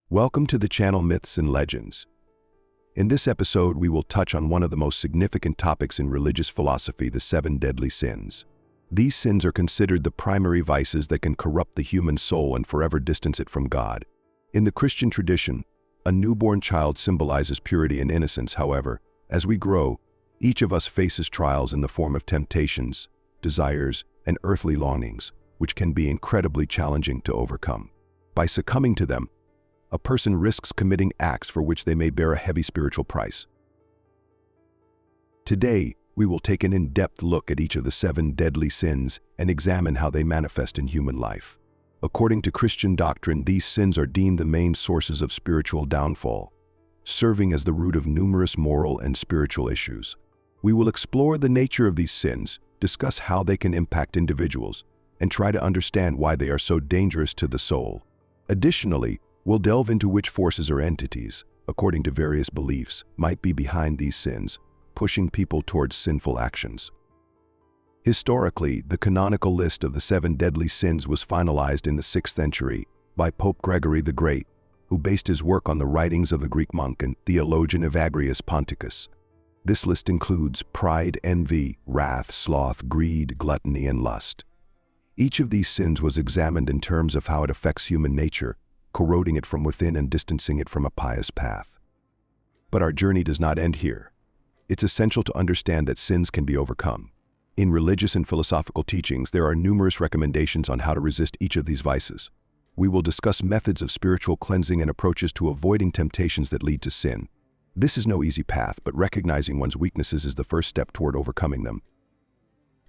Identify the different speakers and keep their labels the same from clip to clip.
Speaker 1: Welcome to the channel Myths and Legends. In this episode, we will touch on one of the most significant topics in religious philosophy, the 7 deadly sins. These sins are considered the primary vices that can corrupt the human soul and forever distance it from God. In the Christian tradition, a newborn child symbolizes purity and innocence. However, as we grow, each of us faces trials in the form of temptations, desires, and earthly longings, which can be incredibly challenging to overcome. By succumbing to them, a person risks committing acts for which they may bear a heavy spiritual price. Today, we will take an in-depth look at each of the 7 deadly sins and examine how they manifest in human life. According to Christian doctrine, these sins are deemed the main sources of spiritual downfall, serving as the root of numerous moral and spiritual issues. We will explore the nature of these sins, discuss how they can impact individuals, and try to understand why they are so dangerous to the soul. Additionally, we'll delve into which forces or entities, according to various beliefs, might be behind these sins, pushing people towards sinful actions. Historically, the canonical list of the 7 deadly sins was finalized in the 6th century by Pope Gregory the Great, who based his work on the writings of the Greek monk and theologian Evagrius Ponticus. This list includes pride, envy, wrath, sloth, greed, gluttony, and lust. Each of these sins was examined in terms of how it affects human nature, corroding it from within and distancing it from a pious path. But our journey does not end here. It's essential to understand that sins can be overcome. In religious and philosophical teachings, there are numerous recommendations on how to resist each of these vices. We will discuss methods of spiritual cleansing and approaches to avoiding temptations that lead to sin. This is no easy path, but recognizing one's weaknesses is the first step toward overcoming them.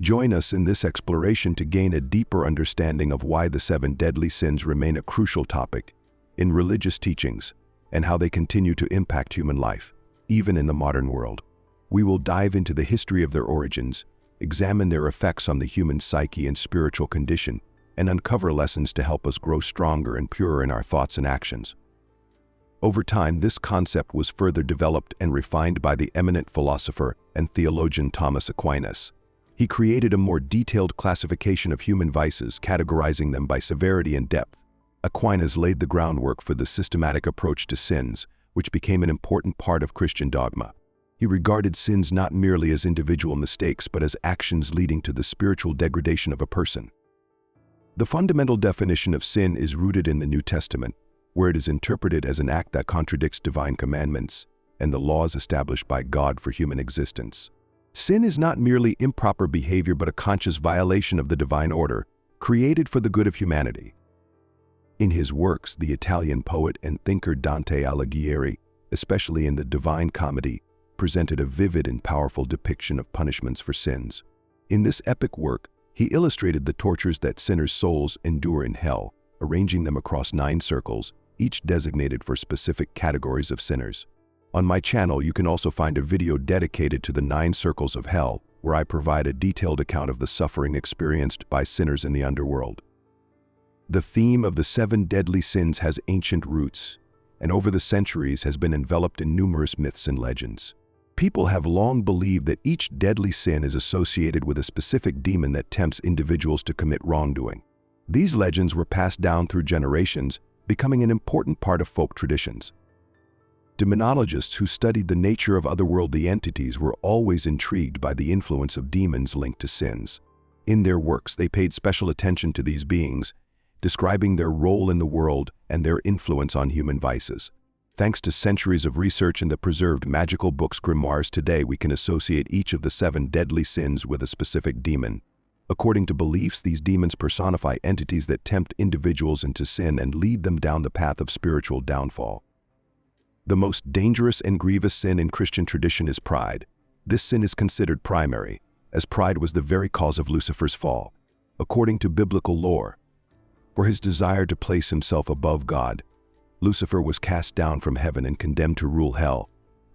Speaker 1: Join us in this exploration to gain a deeper understanding of why the 7 deadly sins remain a crucial topic in religious teachings and how they continue to impact human life, even in the modern world. We will dive into the history of their origins, examine their effects on the human psyche and spiritual condition, and uncover lessons to help us grow stronger and purer in our thoughts and actions. Over time, this concept was further developed and refined by the eminent philosopher and theologian Thomas Aquinas. He created a more detailed classification of human vices, categorizing them by severity and depth. Aquinas laid the groundwork for the systematic approach to sins, which became an important part of Christian dogma. He regarded sins not merely as individual mistakes, but as actions leading to the spiritual degradation of a person. The fundamental definition of sin is rooted in the New Testament, where it is interpreted as an act that contradicts divine commandments and the laws established by God for human existence. Sin is not merely improper behavior, but a conscious violation of the divine order, created for the good of humanity. In his works, the Italian poet and thinker Dante Alighieri, especially in the Divine Comedy, presented a vivid and powerful depiction of punishments for sins. In this epic work, he illustrated the tortures that sinners' souls endure in hell, arranging them across 9 circles, each designated for specific categories of sinners. On my channel, you can also find a video dedicated to the 9 circles of hell, where I provide a detailed account of the suffering experienced by sinners in the underworld. The theme of the 7 deadly sins has ancient roots, and over the centuries has been enveloped in numerous myths and legends. People have long believed that each deadly sin is associated with a specific demon that tempts individuals to commit wrongdoing. These legends were passed down through generations, becoming an important part of folk traditions. Demonologists who studied the nature of otherworldly entities were always intrigued by the influence of demons linked to sins. In their works, they paid special attention to these beings, describing their role in the world and their influence on human vices. Thanks to centuries of research and the preserved magical books grimoires today, we can associate each of the 7 deadly sins with a specific demon. According to beliefs, these demons personify entities that tempt individuals into sin and lead them down the path of spiritual downfall. The most dangerous and grievous sin in Christian tradition is pride. This sin is considered primary, as pride was the very cause of Lucifer's fall. According to biblical lore, for his desire to place himself above God, Lucifer was cast down from heaven and condemned to rule hell,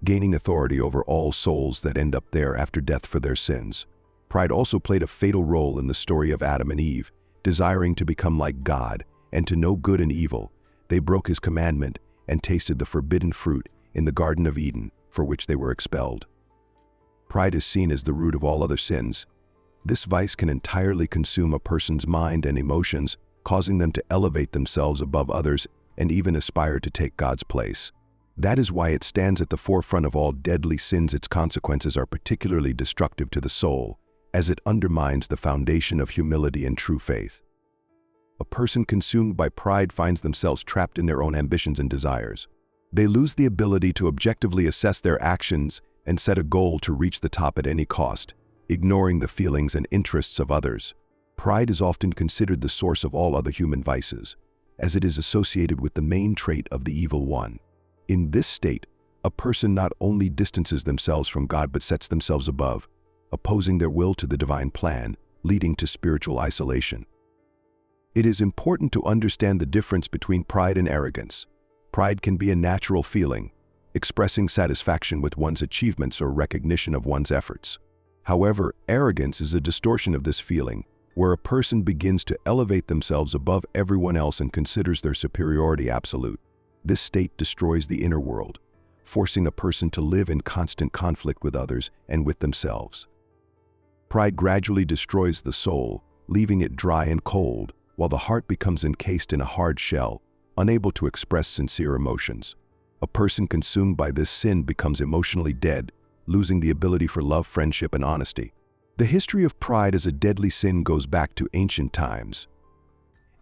Speaker 1: gaining authority over all souls that end up there after death for their sins. Pride also played a fatal role in the story of Adam and Eve. Desiring to become like God and to know good and evil, they broke his commandment and tasted the forbidden fruit in the Garden of Eden, for which they were expelled. Pride is seen as the root of all other sins. This vice can entirely consume a person's mind and emotions, causing them to elevate themselves above others and even aspire to take God's place. That is why it stands at the forefront of all deadly sins. Its consequences are particularly destructive to the soul, as it undermines the foundation of humility and true faith. A person consumed by pride finds themselves trapped in their own ambitions and desires. They lose the ability to objectively assess their actions and set a goal to reach the top at any cost, ignoring the feelings and interests of others. Pride is often considered the source of all other human vices, as it is associated with the main trait of the evil one. In this state, a person not only distances themselves from God but sets themselves above, opposing their will to the divine plan, leading to spiritual isolation. It is important to understand the difference between pride and arrogance. Pride can be a natural feeling, expressing satisfaction with one's achievements or recognition of one's efforts. However, arrogance is a distortion of this feeling, where a person begins to elevate themselves above everyone else and considers their superiority absolute. This state destroys the inner world, forcing a person to live in constant conflict with others and with themselves. Pride gradually destroys the soul, leaving it dry and cold, while the heart becomes encased in a hard shell, unable to express sincere emotions. A person consumed by this sin becomes emotionally dead, losing the ability for love, friendship, and honesty. The history of pride as a deadly sin goes back to ancient times.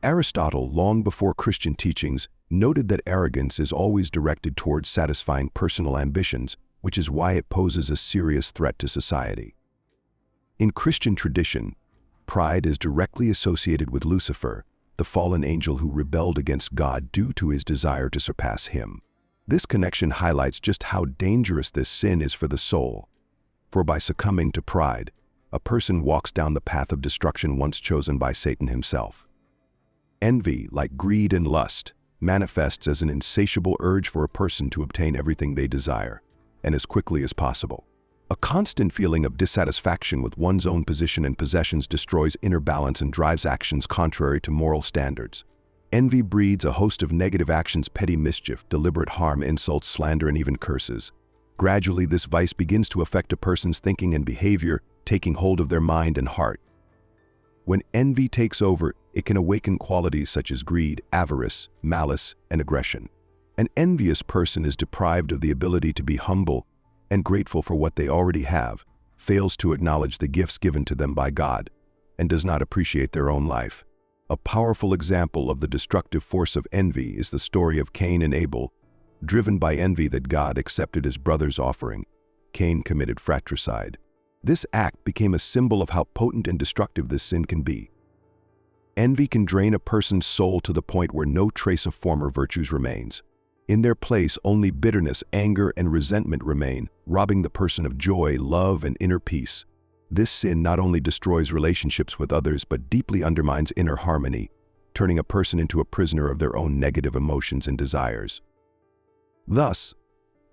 Speaker 1: Aristotle, long before Christian teachings, noted that arrogance is always directed towards satisfying personal ambitions, which is why it poses a serious threat to society. In Christian tradition, pride is directly associated with Lucifer, the fallen angel who rebelled against God due to his desire to surpass him. This connection highlights just how dangerous this sin is for the soul. For by succumbing to pride, a person walks down the path of destruction once chosen by Satan himself. Envy, like greed and lust, manifests as an insatiable urge for a person to obtain everything they desire, and as quickly as possible. A constant feeling of dissatisfaction with one's own position and possessions destroys inner balance and drives actions contrary to moral standards. Envy breeds a host of negative actions: petty mischief, deliberate harm, insults, slander, and even curses. Gradually, this vice begins to affect a person's thinking and behavior, taking hold of their mind and heart. When envy takes over, it can awaken qualities such as greed, avarice, malice, and aggression. An envious person is deprived of the ability to be humble and grateful for what they already have, fails to acknowledge the gifts given to them by God, and does not appreciate their own life. A powerful example of the destructive force of envy is the story of Cain and Abel. Driven by envy that God accepted his brother's offering, Cain committed fratricide. This act became a symbol of how potent and destructive this sin can be. Envy can drain a person's soul to the point where no trace of former virtues remains. In their place, only bitterness, anger, and resentment remain, robbing the person of joy, love, and inner peace. This sin not only destroys relationships with others but deeply undermines inner harmony, turning a person into a prisoner of their own negative emotions and desires. Thus,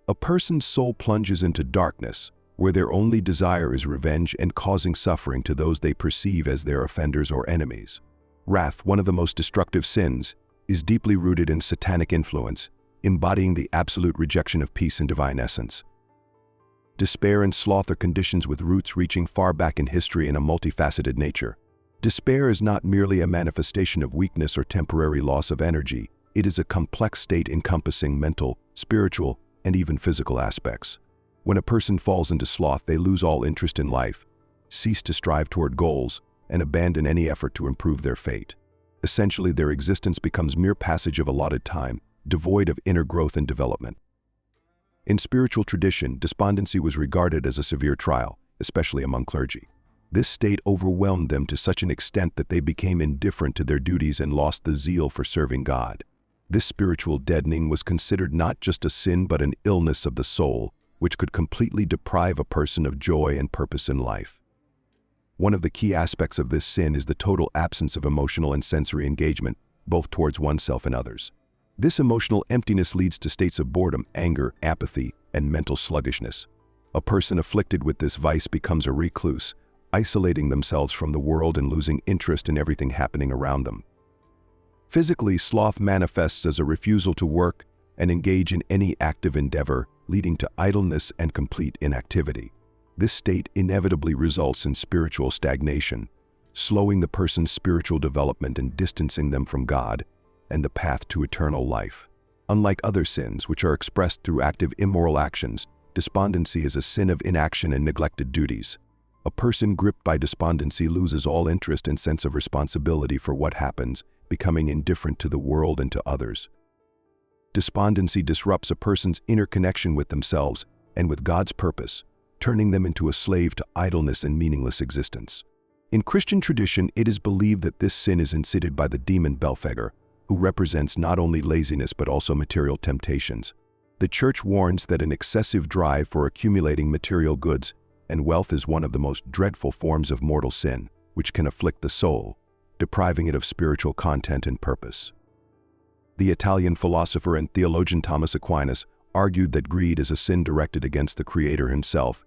Speaker 1: a person's soul plunges into darkness, where their only desire is revenge and causing suffering to those they perceive as their offenders or enemies. Wrath, one of the most destructive sins, is deeply rooted in satanic influence, embodying the absolute rejection of peace and divine essence. Despair and sloth are conditions with roots reaching far back in history in a multifaceted nature. Despair is not merely a manifestation of weakness or temporary loss of energy. It is a complex state encompassing mental, spiritual, and even physical aspects. When a person falls into sloth, they lose all interest in life, cease to strive toward goals, and abandon any effort to improve their fate. Essentially, their existence becomes mere passage of allotted time, devoid of inner growth and development. In spiritual tradition, despondency was regarded as a severe trial, especially among clergy. This state overwhelmed them to such an extent that they became indifferent to their duties and lost the zeal for serving God. This spiritual deadening was considered not just a sin but an illness of the soul, which could completely deprive a person of joy and purpose in life. One of the key aspects of this sin is the total absence of emotional and sensory engagement, both towards oneself and others. This emotional emptiness leads to states of boredom, anger, apathy, and mental sluggishness. A person afflicted with this vice becomes a recluse, isolating themselves from the world and losing interest in everything happening around them. Physically, sloth manifests as a refusal to work and engage in any active endeavor, leading to idleness and complete inactivity. This state inevitably results in spiritual stagnation, slowing the person's spiritual development and distancing them from God, and the path to eternal life. Unlike other sins, which are expressed through active immoral actions, despondency is a sin of inaction and neglected duties. A person gripped by despondency loses all interest and sense of responsibility for what happens, becoming indifferent to the world and to others. Despondency disrupts a person's inner connection with themselves and with God's purpose, turning them into a slave to idleness and meaningless existence. In Christian tradition, it is believed that this sin is incited by the demon Belphegor, who represents not only laziness but also material temptations. The Church warns that an excessive drive for accumulating material goods and wealth is one of the most dreadful forms of mortal sin, which can afflict the soul, depriving it of spiritual content and purpose. The Italian philosopher and theologian Thomas Aquinas argued that greed is a sin directed against the Creator himself,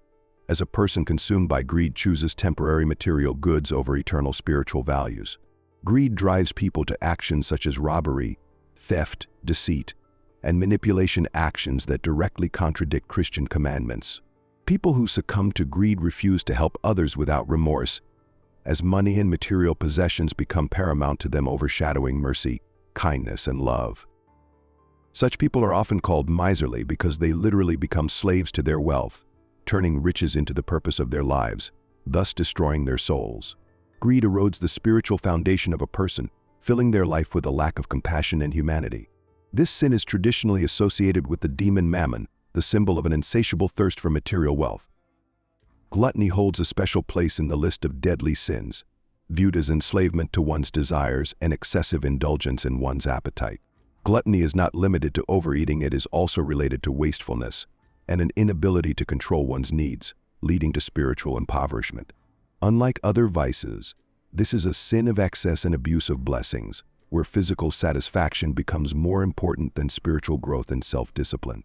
Speaker 1: as a person consumed by greed chooses temporary material goods over eternal spiritual values. Greed drives people to actions such as robbery, theft, deceit, and manipulation, actions that directly contradict Christian commandments. People who succumb to greed refuse to help others without remorse, as money and material possessions become paramount to them, overshadowing mercy, kindness, and love. Such people are often called miserly because they literally become slaves to their wealth, turning riches into the purpose of their lives, thus destroying their souls. Greed erodes the spiritual foundation of a person, filling their life with a lack of compassion and humanity. This sin is traditionally associated with the demon Mammon, the symbol of an insatiable thirst for material wealth. Gluttony holds a special place in the list of deadly sins, viewed as enslavement to one's desires and excessive indulgence in one's appetite. Gluttony is not limited to overeating, it is also related to wastefulness and an inability to control one's needs, leading to spiritual impoverishment. Unlike other vices, this is a sin of excess and abuse of blessings, where physical satisfaction becomes more important than spiritual growth and self-discipline.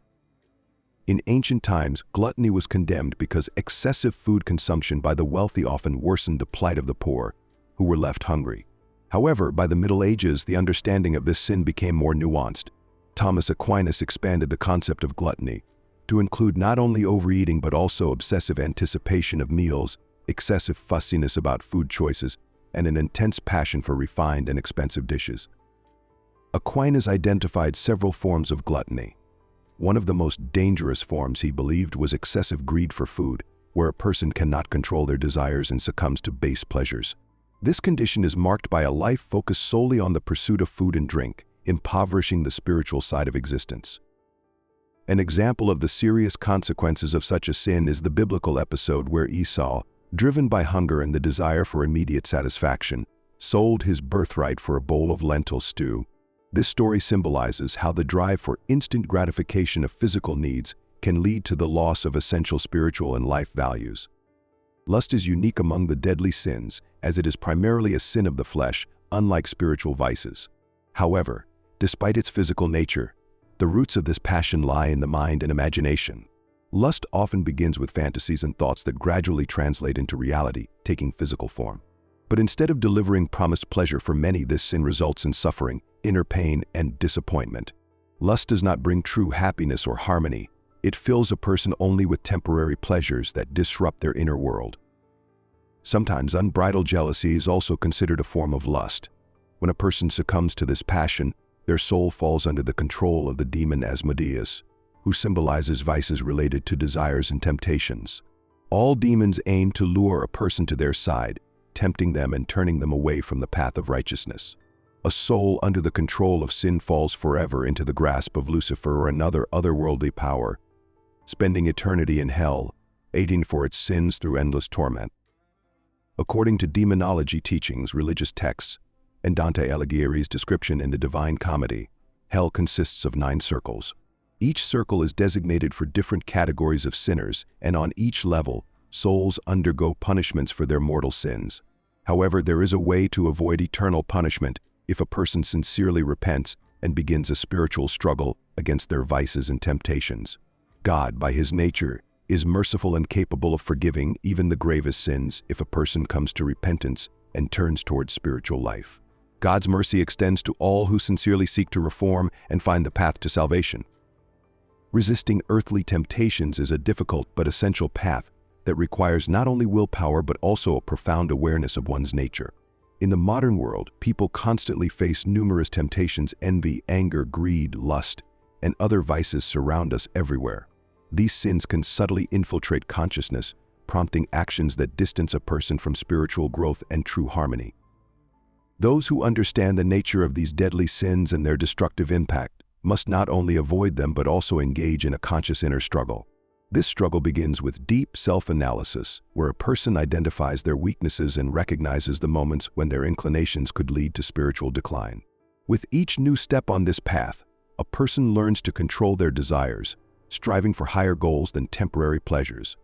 Speaker 1: In ancient times, gluttony was condemned because excessive food consumption by the wealthy often worsened the plight of the poor, who were left hungry. However, by the Middle Ages, the understanding of this sin became more nuanced. Thomas Aquinas expanded the concept of gluttony to include not only overeating but also obsessive anticipation of meals, excessive fussiness about food choices, and an intense passion for refined and expensive dishes. Aquinas identified several forms of gluttony. One of the most dangerous forms, he believed, was excessive greed for food, where a person cannot control their desires and succumbs to base pleasures. This condition is marked by a life focused solely on the pursuit of food and drink, impoverishing the spiritual side of existence. An example of the serious consequences of such a sin is the biblical episode where Esau, driven by hunger and the desire for immediate satisfaction, sold his birthright for a bowl of lentil stew. This story symbolizes how the drive for instant gratification of physical needs can lead to the loss of essential spiritual and life values. Lust is unique among the deadly sins, as it is primarily a sin of the flesh, unlike spiritual vices. However, despite its physical nature, the roots of this passion lie in the mind and imagination. Lust often begins with fantasies and thoughts that gradually translate into reality, taking physical form. But instead of delivering promised pleasure for many, this sin results in suffering, inner pain, and disappointment. Lust does not bring true happiness or harmony. It fills a person only with temporary pleasures that disrupt their inner world. Sometimes unbridled jealousy is also considered a form of lust. When a person succumbs to this passion, their soul falls under the control of the demon Asmodeus, who symbolizes vices related to desires and temptations. All demons aim to lure a person to their side, tempting them and turning them away from the path of righteousness. A soul under the control of sin falls forever into the grasp of Lucifer or another otherworldly power, spending eternity in hell, aiding for its sins through endless torment. According to demonology teachings, religious texts, and Dante Alighieri's description in the Divine Comedy, hell consists of 9 circles. Each circle is designated for different categories of sinners, and on each level, souls undergo punishments for their mortal sins. However, there is a way to avoid eternal punishment if a person sincerely repents and begins a spiritual struggle against their vices and temptations. God, by his nature, is merciful and capable of forgiving even the gravest sins if a person comes to repentance and turns towards spiritual life. God's mercy extends to all who sincerely seek to reform and find the path to salvation. Resisting earthly temptations is a difficult but essential path that requires not only willpower but also a profound awareness of one's nature. In the modern world, people constantly face numerous temptations. Envy, anger, greed, lust, and other vices surround us everywhere. These sins can subtly infiltrate consciousness, prompting actions that distance a person from spiritual growth and true harmony. Those who understand the nature of these deadly sins and their destructive impact must not only avoid them but also engage in a conscious inner struggle. This struggle begins with deep self-analysis, where a person identifies their weaknesses and recognizes the moments when their inclinations could lead to spiritual decline. With each new step on this path, a person learns to control their desires, striving for higher goals than temporary pleasures.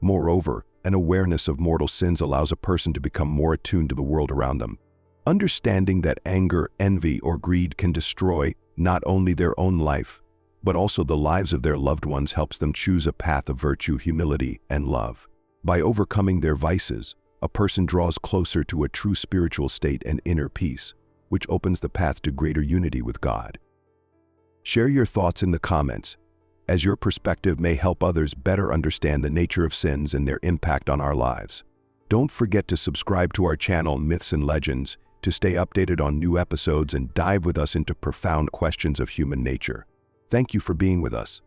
Speaker 1: Moreover, an awareness of mortal sins allows a person to become more attuned to the world around them. Understanding that anger, envy, or greed can destroy not only their own life, but also the lives of their loved ones helps them choose a path of virtue, humility, and love. By overcoming their vices, a person draws closer to a true spiritual state and inner peace, which opens the path to greater unity with God. Share your thoughts in the comments, as your perspective may help others better understand the nature of sins and their impact on our lives. Don't forget to subscribe to our channel Myths and Legends to stay updated on new episodes and dive with us into profound questions of human nature. Thank you for being with us.